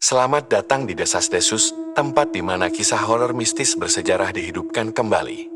Selamat datang di Desas-Desus, tempat di mana kisah horor mistis bersejarah dihidupkan kembali.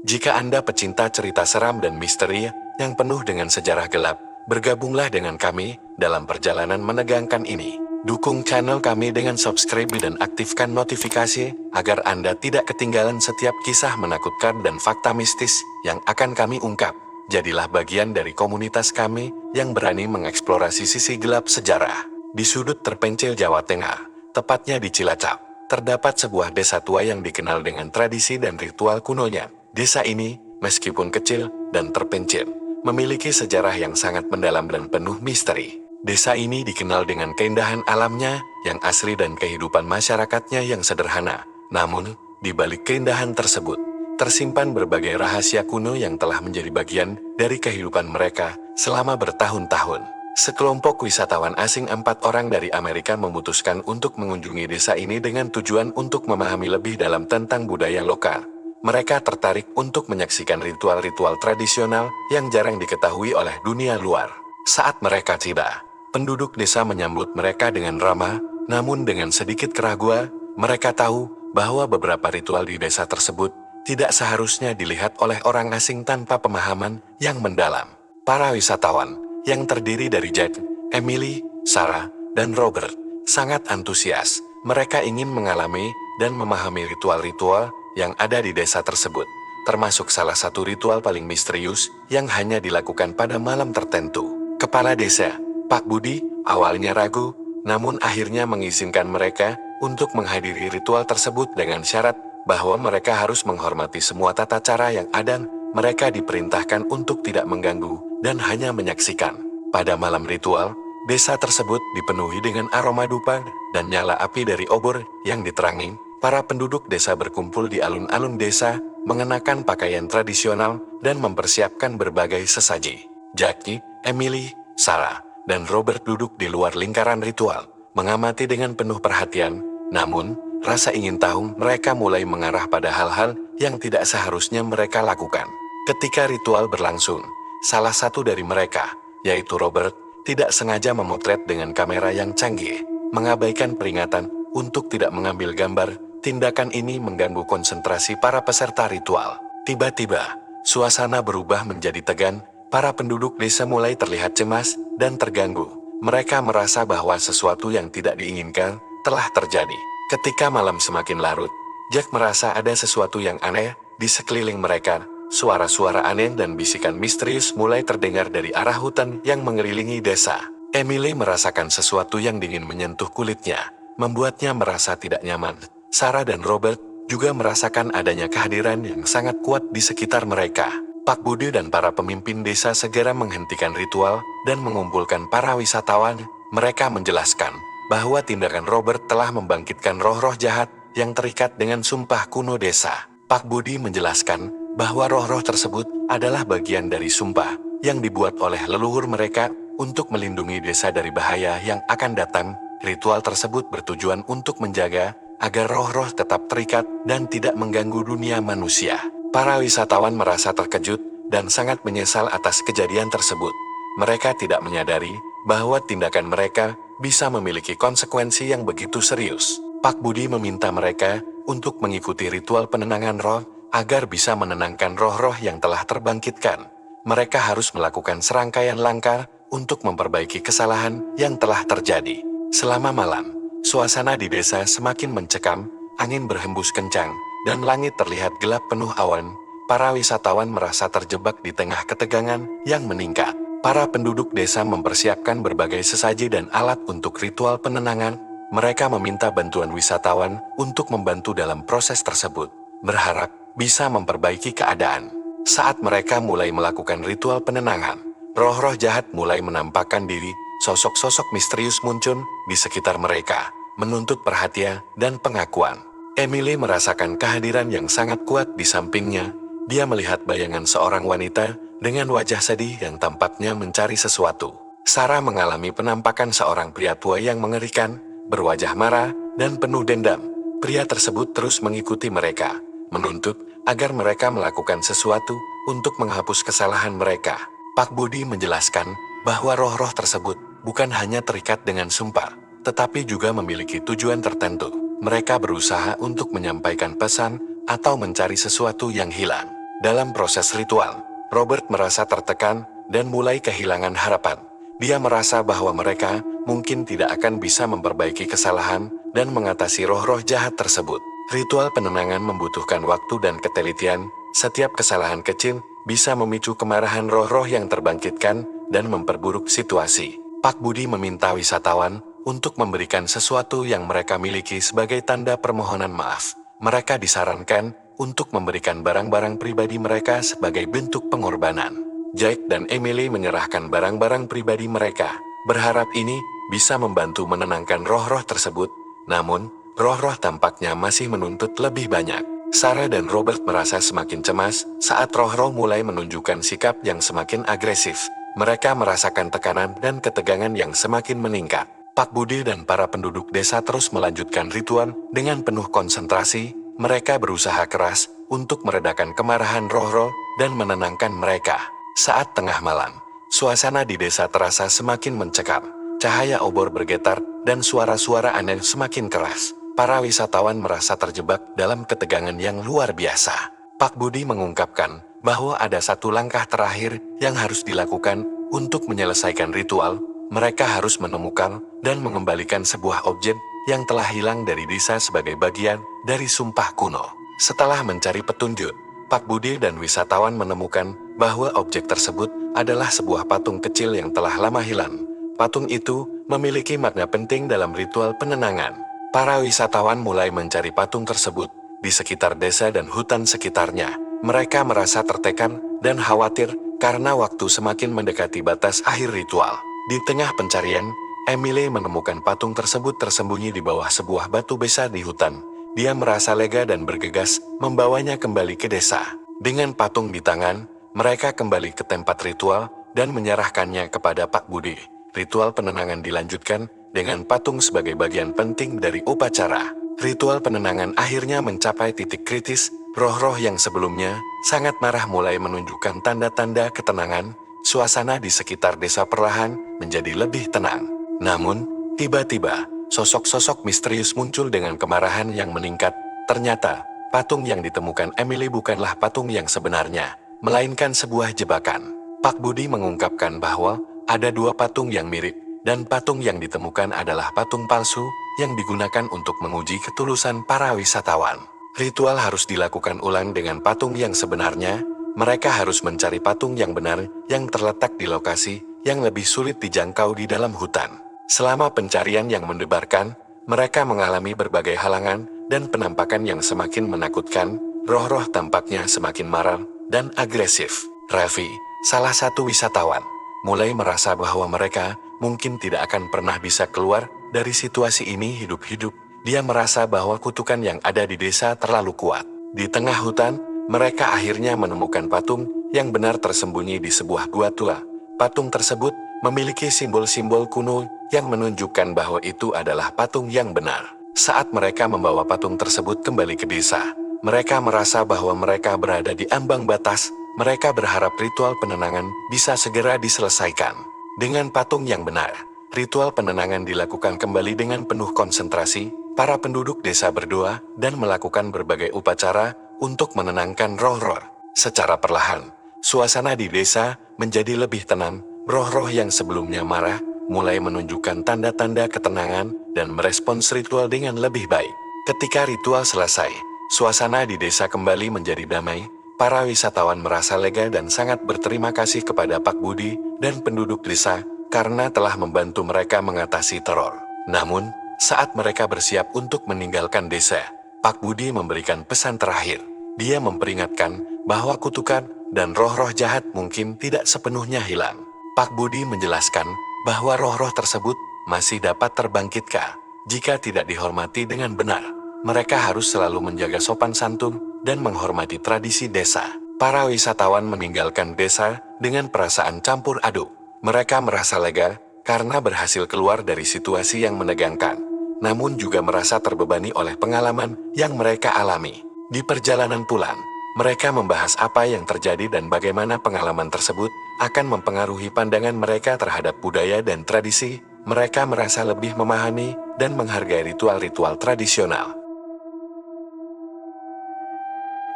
Jika Anda pecinta cerita seram dan misteri yang penuh dengan sejarah gelap, bergabunglah dengan kami dalam perjalanan menegangkan ini. Dukung channel kami dengan subscribe dan aktifkan notifikasi agar Anda tidak ketinggalan setiap kisah menakutkan dan fakta mistis yang akan kami ungkap. Jadilah bagian dari komunitas kami yang berani mengeksplorasi sisi gelap sejarah. Di sudut terpencil Jawa Tengah, tepatnya di Cilacap, terdapat sebuah desa tua yang dikenal dengan tradisi dan ritual kunonya. Desa ini, meskipun kecil dan terpencil, memiliki sejarah yang sangat mendalam dan penuh misteri. Desa ini dikenal dengan keindahan alamnya yang asri dan kehidupan masyarakatnya yang sederhana. Namun, di balik keindahan tersebut, tersimpan berbagai rahasia kuno yang telah menjadi bagian dari kehidupan mereka selama bertahun-tahun. Sekelompok wisatawan asing 4 orang dari Amerika memutuskan untuk mengunjungi desa ini dengan tujuan untuk memahami lebih dalam tentang budaya lokal. Mereka tertarik untuk menyaksikan ritual-ritual tradisional yang jarang diketahui oleh dunia luar. Saat mereka tiba, penduduk desa menyambut mereka dengan ramah, namun dengan sedikit keraguan. Mereka tahu bahwa beberapa ritual di desa tersebut tidak seharusnya dilihat oleh orang asing tanpa pemahaman yang mendalam. Para wisatawan, yang terdiri dari Jack, Emily, Sarah, dan Robert, sangat antusias. Mereka ingin mengalami dan memahami ritual-ritual yang ada di desa tersebut, termasuk salah satu ritual paling misterius yang hanya dilakukan pada malam tertentu. Kepala desa, Pak Budi, awalnya ragu, namun akhirnya mengizinkan mereka untuk menghadiri ritual tersebut dengan syarat bahwa mereka harus menghormati semua tata cara yang ada. Mereka diperintahkan untuk tidak mengganggu dan hanya menyaksikan. Pada malam ritual, desa tersebut dipenuhi dengan aroma dupa dan nyala api dari obor yang diterangi. Para penduduk desa berkumpul di alun-alun desa, mengenakan pakaian tradisional dan mempersiapkan berbagai sesaji. Jackie, Emily, Sarah, dan Robert duduk di luar lingkaran ritual, mengamati dengan penuh perhatian. Namun, rasa ingin tahu mereka mulai mengarah pada hal-hal yang tidak seharusnya mereka lakukan. Ketika ritual berlangsung, salah satu dari mereka, yaitu Robert, tidak sengaja memotret dengan kamera yang canggih, mengabaikan peringatan untuk tidak mengambil gambar. Tindakan ini mengganggu konsentrasi para peserta ritual. Tiba-tiba, suasana berubah menjadi tegang. Para penduduk desa mulai terlihat cemas dan terganggu. Mereka merasa bahwa sesuatu yang tidak diinginkan telah terjadi. Ketika malam semakin larut, Jack merasa ada sesuatu yang aneh di sekeliling mereka. Suara-suara aneh dan bisikan misterius mulai terdengar dari arah hutan yang mengelilingi desa. Emily merasakan sesuatu yang dingin menyentuh kulitnya, membuatnya merasa tidak nyaman. Sarah dan Robert juga merasakan adanya kehadiran yang sangat kuat di sekitar mereka. Pak Budi dan para pemimpin desa segera menghentikan ritual dan mengumpulkan para wisatawan. Mereka menjelaskan bahwa tindakan Robert telah membangkitkan roh-roh jahat yang terikat dengan sumpah kuno desa. Pak Budi menjelaskan bahwa roh-roh tersebut adalah bagian dari sumpah yang dibuat oleh leluhur mereka untuk melindungi desa dari bahaya yang akan datang. Ritual tersebut bertujuan untuk menjaga agar roh-roh tetap terikat dan tidak mengganggu dunia manusia. Para wisatawan merasa terkejut dan sangat menyesal atas kejadian tersebut. Mereka tidak menyadari bahwa tindakan mereka bisa memiliki konsekuensi yang begitu serius. Pak Budi meminta mereka untuk mengikuti ritual penenangan roh agar bisa menenangkan roh-roh yang telah terbangkitkan. Mereka harus melakukan serangkaian langkah untuk memperbaiki kesalahan yang telah terjadi. Selama malam, suasana di desa semakin mencekam, angin berhembus kencang, dan langit terlihat gelap penuh awan. Para wisatawan merasa terjebak di tengah ketegangan yang meningkat. Para penduduk desa mempersiapkan berbagai sesaji dan alat untuk ritual penenangan. Mereka meminta bantuan wisatawan untuk membantu dalam proses tersebut, berharap bisa memperbaiki keadaan. Saat mereka mulai melakukan ritual penenangan, roh-roh jahat mulai menampakkan diri. Sosok-sosok misterius muncul di sekitar mereka, menuntut perhatian dan pengakuan. Emily merasakan kehadiran yang sangat kuat di sampingnya. Dia melihat bayangan seorang wanita dengan wajah sedih yang tampaknya mencari sesuatu. Sarah mengalami penampakan seorang pria tua yang mengerikan, berwajah marah dan penuh dendam. Pria tersebut terus mengikuti mereka, menuntut agar mereka melakukan sesuatu untuk menghapus kesalahan mereka. Pak Budi menjelaskan bahwa roh-roh tersebut bukan hanya terikat dengan sumpah, tetapi juga memiliki tujuan tertentu. Mereka berusaha untuk menyampaikan pesan atau mencari sesuatu yang hilang. Dalam proses ritual, Robert merasa tertekan dan mulai kehilangan harapan. Dia merasa bahwa mereka mungkin tidak akan bisa memperbaiki kesalahan dan mengatasi roh-roh jahat tersebut. Ritual penenangan membutuhkan waktu dan ketelitian. Setiap kesalahan kecil bisa memicu kemarahan roh-roh yang terbangkitkan dan memperburuk situasi. Pak Budi meminta wisatawan untuk memberikan sesuatu yang mereka miliki sebagai tanda permohonan maaf. Mereka disarankan untuk memberikan barang-barang pribadi mereka sebagai bentuk pengorbanan. Jake dan Emily menyerahkan barang-barang pribadi mereka, berharap ini bisa membantu menenangkan roh-roh tersebut. Namun, roh-roh tampaknya masih menuntut lebih banyak. Sarah dan Robert merasa semakin cemas saat roh-roh mulai menunjukkan sikap yang semakin agresif. Mereka merasakan tekanan dan ketegangan yang semakin meningkat. Pak Budi dan para penduduk desa terus melanjutkan ritual dengan penuh konsentrasi. Mereka berusaha keras untuk meredakan kemarahan roh-roh dan menenangkan mereka. Saat tengah malam, suasana di desa terasa semakin mencekam. Cahaya obor bergetar dan suara-suara aneh semakin keras. Para wisatawan merasa terjebak dalam ketegangan yang luar biasa. Pak Budi mengungkapkan bahwa ada satu langkah terakhir yang harus dilakukan untuk menyelesaikan ritual. Mereka harus menemukan dan mengembalikan sebuah objek yang telah hilang dari desa sebagai bagian dari sumpah kuno. Setelah mencari petunjuk, Pak Budi dan wisatawan menemukan bahwa objek tersebut adalah sebuah patung kecil yang telah lama hilang. Patung itu memiliki makna penting dalam ritual penenangan. Para wisatawan mulai mencari patung tersebut di sekitar desa dan hutan sekitarnya. Mereka merasa tertekan dan khawatir karena waktu semakin mendekati batas akhir ritual. Di tengah pencarian, Emily menemukan patung tersebut tersembunyi di bawah sebuah batu besar di hutan. Dia merasa lega dan bergegas membawanya kembali ke desa. Dengan patung di tangan, mereka kembali ke tempat ritual dan menyerahkannya kepada Pak Budi. Ritual penenangan dilanjutkan dengan patung sebagai bagian penting dari upacara. Ritual penenangan akhirnya mencapai titik kritis. Roh-roh yang sebelumnya sangat marah mulai menunjukkan tanda-tanda ketenangan. Suasana di sekitar desa perlahan menjadi lebih tenang. Namun, tiba-tiba, sosok-sosok misterius muncul dengan kemarahan yang meningkat. Ternyata, patung yang ditemukan Emily bukanlah patung yang sebenarnya, melainkan sebuah jebakan. Pak Budi mengungkapkan bahwa ada dua patung yang mirip, dan patung yang ditemukan adalah patung palsu yang digunakan untuk menguji ketulusan para wisatawan. Ritual harus dilakukan ulang dengan patung yang sebenarnya. Mereka harus mencari patung yang benar yang terletak di lokasi yang lebih sulit dijangkau di dalam hutan. Selama pencarian yang mendebarkan, mereka mengalami berbagai halangan dan penampakan yang semakin menakutkan. Roh-roh tampaknya semakin marah dan agresif. Raffi, salah satu wisatawan, mulai merasa bahwa mereka mungkin tidak akan pernah bisa keluar dari situasi ini hidup-hidup. Dia merasa bahwa kutukan yang ada di desa terlalu kuat. Di tengah hutan, mereka akhirnya menemukan patung yang benar tersembunyi di sebuah gua tua. Patung tersebut memiliki simbol-simbol kuno yang menunjukkan bahwa itu adalah patung yang benar. Saat mereka membawa patung tersebut kembali ke desa, mereka merasa bahwa mereka berada di ambang batas. Mereka berharap ritual penenangan bisa segera diselesaikan. Dengan patung yang benar, ritual penenangan dilakukan kembali dengan penuh konsentrasi. Para penduduk desa berdoa dan melakukan berbagai upacara untuk menenangkan roh-roh. Secara perlahan, suasana di desa menjadi lebih tenang. Roh-roh yang sebelumnya marah mulai menunjukkan tanda-tanda ketenangan dan merespons ritual dengan lebih baik. Ketika ritual selesai, suasana di desa kembali menjadi damai. Para wisatawan merasa lega dan sangat berterima kasih kepada Pak Budi dan penduduk desa karena telah membantu mereka mengatasi teror. Namun, saat mereka bersiap untuk meninggalkan desa, Pak Budi memberikan pesan terakhir. Dia memperingatkan bahwa kutukan dan roh-roh jahat mungkin tidak sepenuhnya hilang. Pak Budi menjelaskan bahwa roh-roh tersebut masih dapat terbangkitkan jika tidak dihormati dengan benar. Mereka harus selalu menjaga sopan santun dan menghormati tradisi desa. Para wisatawan meninggalkan desa dengan perasaan campur aduk. Mereka merasa lega karena berhasil keluar dari situasi yang menegangkan, namun juga merasa terbebani oleh pengalaman yang mereka alami. Di perjalanan pulang, mereka membahas apa yang terjadi dan bagaimana pengalaman tersebut akan mempengaruhi pandangan mereka terhadap budaya dan tradisi mereka merasa lebih memahami dan menghargai ritual-ritual tradisional.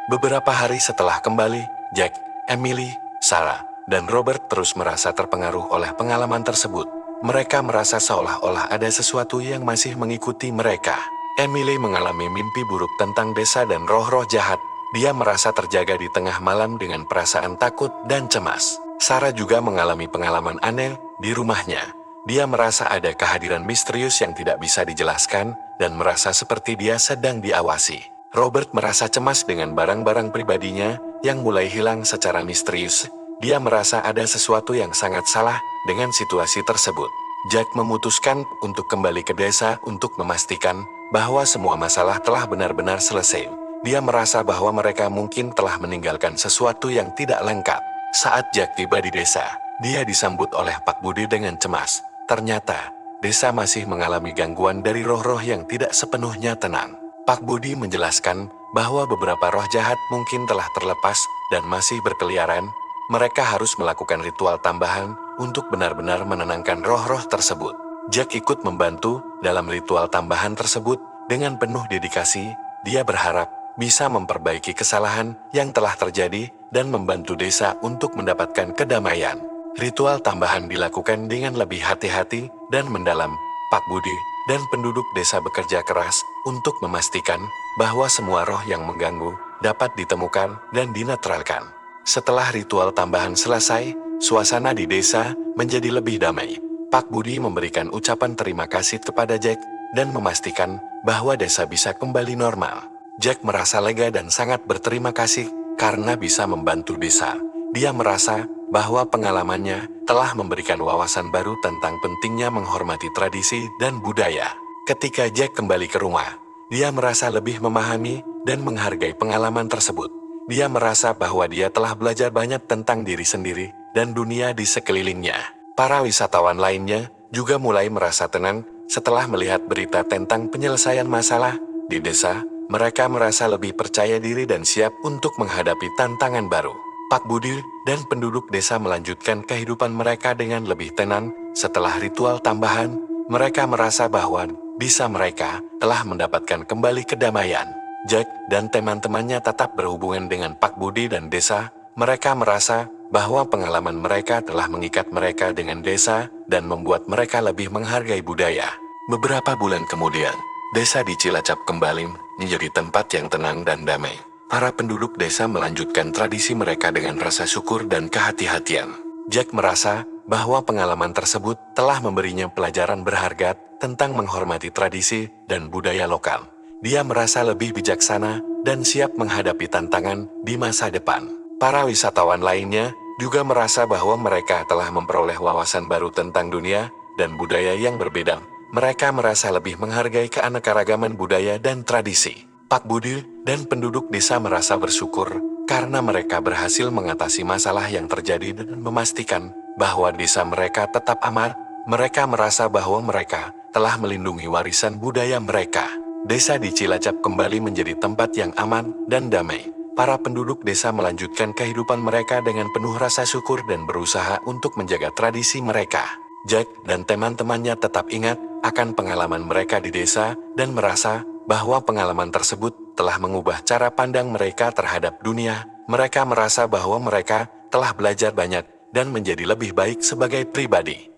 Beberapa hari setelah kembali, Jack, Emily, Sarah, dan Robert terus merasa terpengaruh oleh pengalaman tersebut. Mereka merasa seolah-olah ada sesuatu yang masih mengikuti mereka. Emily mengalami mimpi buruk tentang desa dan roh-roh jahat. Dia merasa terjaga di tengah malam dengan perasaan takut dan cemas. Sarah juga mengalami pengalaman aneh di rumahnya. Dia merasa ada kehadiran misterius yang tidak bisa dijelaskan dan merasa seperti dia sedang diawasi. Robert merasa cemas dengan barang-barang pribadinya yang mulai hilang secara misterius. Dia merasa ada sesuatu yang sangat salah dengan situasi tersebut. Jack memutuskan untuk kembali ke desa untuk memastikan bahwa semua masalah telah benar-benar selesai. Dia merasa bahwa mereka mungkin telah meninggalkan sesuatu yang tidak lengkap. Saat Jack tiba di desa, dia disambut oleh Pak Budi dengan cemas. Ternyata, desa masih mengalami gangguan dari roh-roh yang tidak sepenuhnya tenang. Pak Budi menjelaskan bahwa beberapa roh jahat mungkin telah terlepas dan masih berkeliaran. Mereka harus melakukan ritual tambahan untuk benar-benar menenangkan roh-roh tersebut. Jack ikut membantu dalam ritual tambahan tersebut dengan penuh dedikasi. Dia berharap bisa memperbaiki kesalahan yang telah terjadi dan membantu desa untuk mendapatkan kedamaian. Ritual tambahan dilakukan dengan lebih hati-hati dan mendalam. Pak Budi dan penduduk desa bekerja keras untuk memastikan bahwa semua roh yang mengganggu dapat ditemukan dan dinetralkan. Setelah ritual tambahan selesai, suasana di desa menjadi lebih damai. Pak Budi memberikan ucapan terima kasih kepada Jack dan memastikan bahwa desa bisa kembali normal. Jack merasa lega dan sangat berterima kasih karena bisa membantu desa. Dia merasa bahwa pengalamannya telah memberikan wawasan baru tentang pentingnya menghormati tradisi dan budaya. Ketika Jack kembali ke rumah, dia merasa lebih memahami dan menghargai pengalaman tersebut. Dia merasa bahwa dia telah belajar banyak tentang diri sendiri dan dunia di sekelilingnya. Para wisatawan lainnya juga mulai merasa tenang setelah melihat berita tentang penyelesaian masalah di desa. Mereka merasa lebih percaya diri dan siap untuk menghadapi tantangan baru. Pak Budi dan penduduk desa melanjutkan kehidupan mereka dengan lebih tenang. Setelah ritual tambahan, mereka merasa bahwa desa mereka telah mendapatkan kembali kedamaian. Jack dan teman-temannya tetap berhubungan dengan Pak Budi dan desa. Mereka merasa bahwa pengalaman mereka telah mengikat mereka dengan desa dan membuat mereka lebih menghargai budaya. Beberapa bulan kemudian, desa di Cilacap kembali menjadi tempat yang tenang dan damai. Para penduduk desa melanjutkan tradisi mereka dengan rasa syukur dan kehati-hatian. Jack merasa bahwa pengalaman tersebut telah memberinya pelajaran berharga tentang menghormati tradisi dan budaya lokal. Dia merasa lebih bijaksana dan siap menghadapi tantangan di masa depan. Para wisatawan lainnya juga merasa bahwa mereka telah memperoleh wawasan baru tentang dunia dan budaya yang berbeda. Mereka merasa lebih menghargai keanekaragaman budaya dan tradisi. Pak Budi dan penduduk desa merasa bersyukur karena mereka berhasil mengatasi masalah yang terjadi dan memastikan bahwa desa mereka tetap aman. Mereka merasa bahwa mereka telah melindungi warisan budaya mereka. Desa di Cilacap kembali menjadi tempat yang aman dan damai. Para penduduk desa melanjutkan kehidupan mereka dengan penuh rasa syukur dan berusaha untuk menjaga tradisi mereka. Jack dan teman-temannya tetap ingat akan pengalaman mereka di desa dan merasa bahwa pengalaman tersebut telah mengubah cara pandang mereka terhadap dunia. Mereka merasa bahwa mereka telah belajar banyak dan menjadi lebih baik sebagai pribadi.